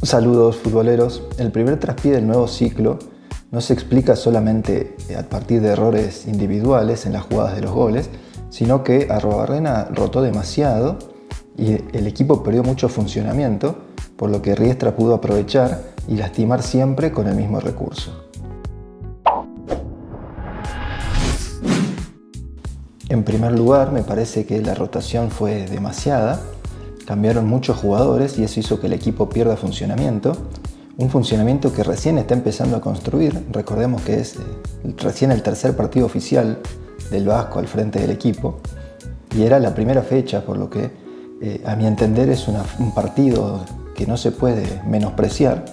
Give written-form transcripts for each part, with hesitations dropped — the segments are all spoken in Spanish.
Saludos futboleros. El primer traspié del nuevo ciclo no se explica solamente a partir de errores individuales en las jugadas de los goles, sino que Arruabarrena rotó demasiado y el equipo perdió mucho funcionamiento, por lo que Riestra pudo aprovechar y lastimar siempre con el mismo recurso. En primer lugar, me parece que la rotación fue demasiada. Cambiaron muchos jugadores y eso hizo que el equipo pierda funcionamiento. Un funcionamiento que recién está empezando a construir. Recordemos que es recién el tercer partido oficial del Vasco al frente del equipo. Y era la primera fecha, por lo que a mi entender es un partido que no se puede menospreciar.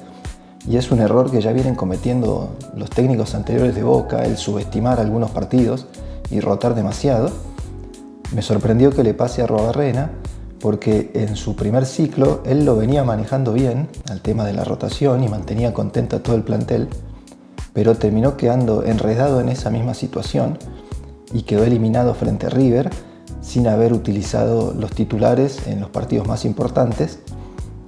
Y es un error que ya vienen cometiendo los técnicos anteriores de Boca, el subestimar algunos partidos y rotar demasiado. Me sorprendió que le pase a Arruabarrena, porque en su primer ciclo él lo venía manejando bien al tema de la rotación y mantenía contento a todo el plantel, pero terminó quedando enredado en esa misma situación y quedó eliminado frente a River sin haber utilizado los titulares en los partidos más importantes,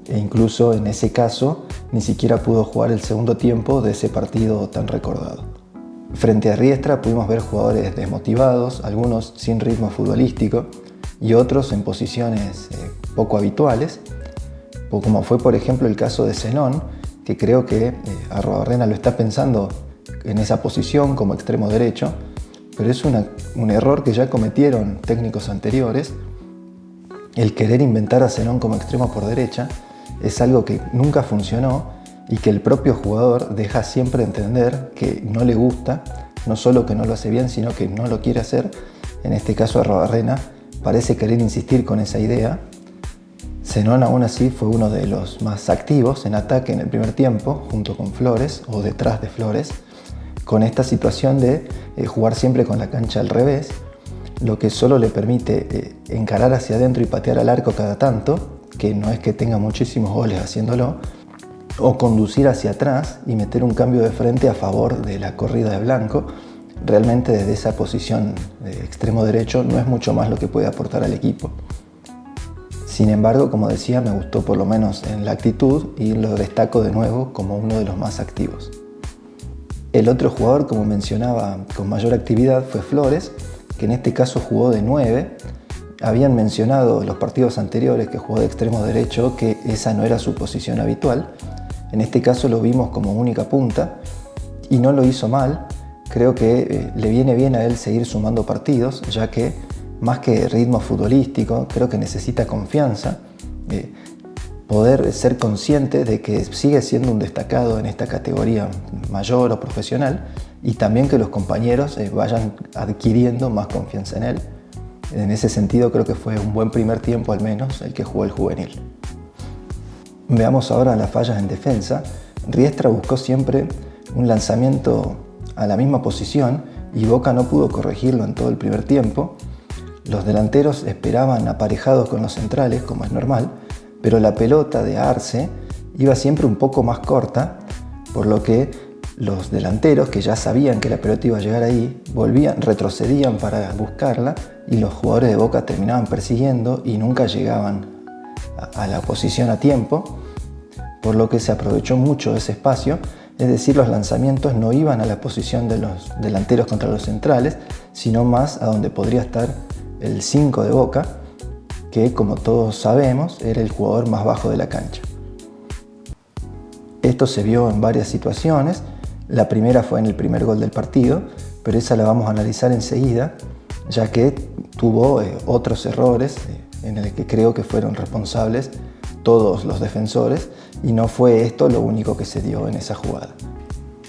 e incluso en ese caso ni siquiera pudo jugar el segundo tiempo de ese partido tan recordado. Frente a Riestra pudimos ver jugadores desmotivados, algunos sin ritmo futbolístico y otros en posiciones poco habituales, como fue por ejemplo el caso de Zenón, que creo que Arruabarrena lo está pensando en esa posición como extremo derecho, pero es un error que ya cometieron técnicos anteriores. El querer inventar a Zenón como extremo por derecha es algo que nunca funcionó y que el propio jugador deja siempre entender que no le gusta, no solo que no lo hace bien, sino que no lo quiere hacer. En este caso Arruabarrena parece querer insistir con esa idea. Zenón aún así fue uno de los más activos en ataque en el primer tiempo, junto con Flores o detrás de Flores, con esta situación de jugar siempre con la cancha al revés, lo que solo le permite encarar hacia adentro y patear al arco cada tanto, que no es que tenga muchísimos goles haciéndolo, o conducir hacia atrás y meter un cambio de frente a favor de la corrida de Blanco. Realmente desde esa posición de extremo derecho no es mucho más lo que puede aportar al equipo. Sin embargo, como decía, me gustó por lo menos en la actitud y lo destaco de nuevo como uno de los más activos. El otro jugador, como mencionaba, con mayor actividad fue Flores, que en este caso jugó de 9. Habían mencionado en los partidos anteriores que jugó de extremo derecho que esa no era su posición habitual. En este caso lo vimos como única punta y no lo hizo mal. Creo que le viene bien a él seguir sumando partidos, ya que más que ritmo futbolístico, creo que necesita confianza, poder ser consciente de que sigue siendo un destacado en esta categoría mayor o profesional y también que los compañeros vayan adquiriendo más confianza en él. En ese sentido creo que fue un buen primer tiempo al menos el que jugó el juvenil. Veamos ahora las fallas en defensa. Riestra buscó siempre un lanzamiento a la misma posición y Boca no pudo corregirlo en todo el primer tiempo. Los delanteros esperaban aparejados con los centrales, como es normal, pero la pelota de Arce iba siempre un poco más corta, por lo que los delanteros, que ya sabían que la pelota iba a llegar ahí, retrocedían para buscarla y los jugadores de Boca terminaban persiguiendo y nunca llegaban a la posición a tiempo, por lo que se aprovechó mucho ese espacio. Es decir, los lanzamientos no iban a la posición de los delanteros contra los centrales, sino más a donde podría estar el 5 de Boca, que como todos sabemos era el jugador más bajo de la cancha. Esto se vio en varias situaciones. La primera fue en el primer gol del partido, pero esa la vamos a analizar enseguida, ya que tuvo otros errores en el que creo que fueron responsables todos los defensores y no fue esto lo único que se dio en esa jugada.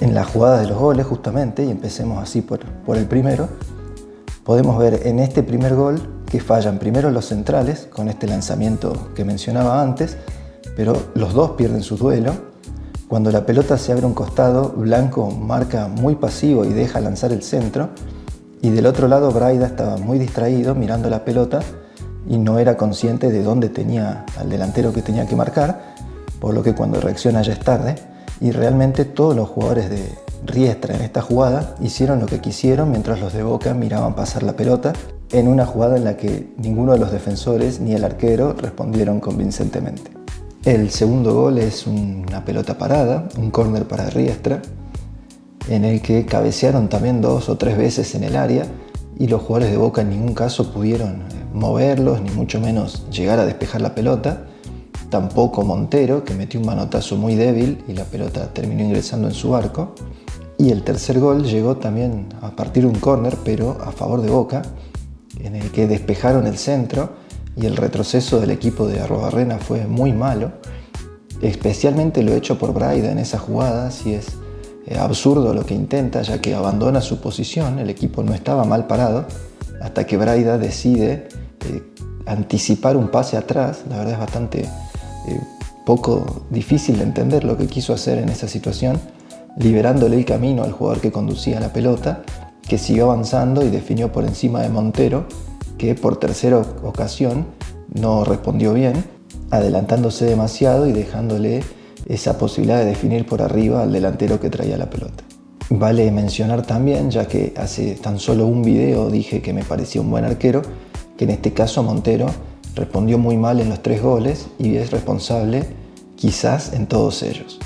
En la jugada de los goles justamente, y empecemos así por el primero, podemos ver en este primer gol que fallan primero los centrales con este lanzamiento que mencionaba antes, pero los dos pierden su duelo. Cuando la pelota se abre a un costado, Blanco marca muy pasivo y deja lanzar el centro, y del otro lado Braida estaba muy distraído mirando la pelota y no era consciente de dónde tenía al delantero que tenía que marcar, por lo que cuando reacciona ya es tarde, y realmente todos los jugadores de Riestra en esta jugada hicieron lo que quisieron mientras los de Boca miraban pasar la pelota, en una jugada en la que ninguno de los defensores ni el arquero respondieron convincentemente. El segundo gol es una pelota parada, un córner para Riestra, en el que cabecearon también 2 o 3 veces en el área y los jugadores de Boca en ningún caso pudieron moverlos, ni mucho menos llegar a despejar la pelota. Tampoco Montero, que metió un manotazo muy débil y la pelota terminó ingresando en su arco. Y el tercer gol llegó también a partir de un córner, pero a favor de Boca, en el que despejaron el centro y el retroceso del equipo de Arruabarrena fue muy malo, especialmente lo hecho por Braida en esa jugada. Sí es absurdo lo que intenta, ya que abandona su posición, el equipo no estaba mal parado, hasta que Braida decide anticipar un pase atrás. La verdad es bastante poco difícil de entender lo que quiso hacer en esa situación, liberándole el camino al jugador que conducía la pelota, que siguió avanzando y definió por encima de Montero, que por tercera ocasión no respondió bien, adelantándose demasiado y dejándole esa posibilidad de definir por arriba al delantero que traía la pelota. Vale mencionar también, ya que hace tan solo un video dije que me parecía un buen arquero, que en este caso Montero respondió muy mal en los 3 goles y es responsable quizás en todos ellos.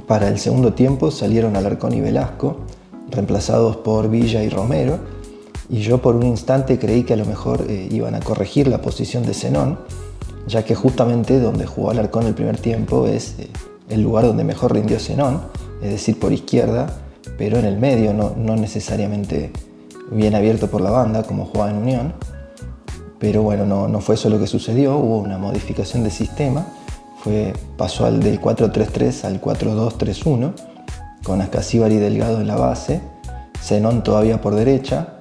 Para el segundo tiempo salieron Alarcón y Velasco, reemplazados por Villa y Romero, y yo por un instante creí que a lo mejor iban a corregir la posición de Zenón, ya que justamente donde jugó Alarcón el primer tiempo es el lugar donde mejor rindió Zenón, es decir, por izquierda, pero en el medio, no necesariamente bien abierto por la banda como jugaba en Unión. Pero bueno, no fue eso lo que sucedió, hubo una modificación de sistema, pasó del 4-3-3 al 4-2-3-1, con Ascasíbar y Delgado en la base, Zenón todavía por derecha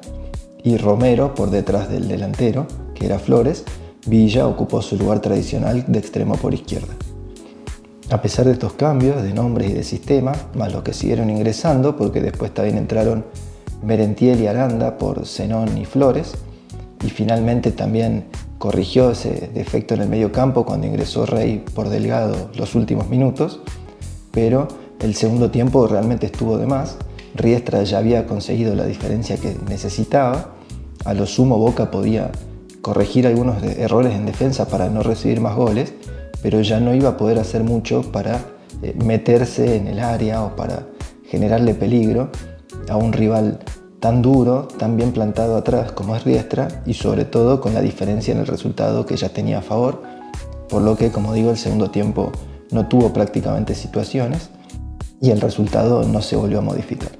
y Romero por detrás del delantero, que era Flores. Villa ocupó su lugar tradicional de extremo por izquierda. A pesar de estos cambios de nombres y de sistema, más los que siguieron ingresando, porque después también entraron Merentiel y Aranda por Zenón y Flores, y finalmente también corrigió ese defecto en el medio campo cuando ingresó Rey por Delgado los últimos minutos, pero el segundo tiempo realmente estuvo de más. Riestra ya había conseguido la diferencia que necesitaba, a lo sumo Boca podía corregir algunos errores en defensa para no recibir más goles, pero ya no iba a poder hacer mucho para meterse en el área o para generarle peligro a un rival tan duro, tan bien plantado atrás como es Riestra, y sobre todo con la diferencia en el resultado que ya tenía a favor, por lo que, como digo, el segundo tiempo no tuvo prácticamente situaciones y el resultado no se volvió a modificar.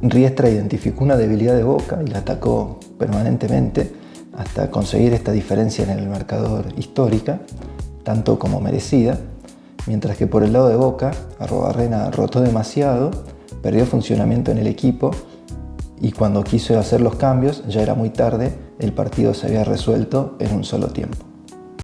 Riestra identificó una debilidad de Boca y la atacó permanentemente hasta conseguir esta diferencia en el marcador histórica, tanto como merecida, mientras que por el lado de Boca, Arruabarrena rotó demasiado, perdió funcionamiento en el equipo y cuando quiso hacer los cambios ya era muy tarde, el partido se había resuelto en un solo tiempo.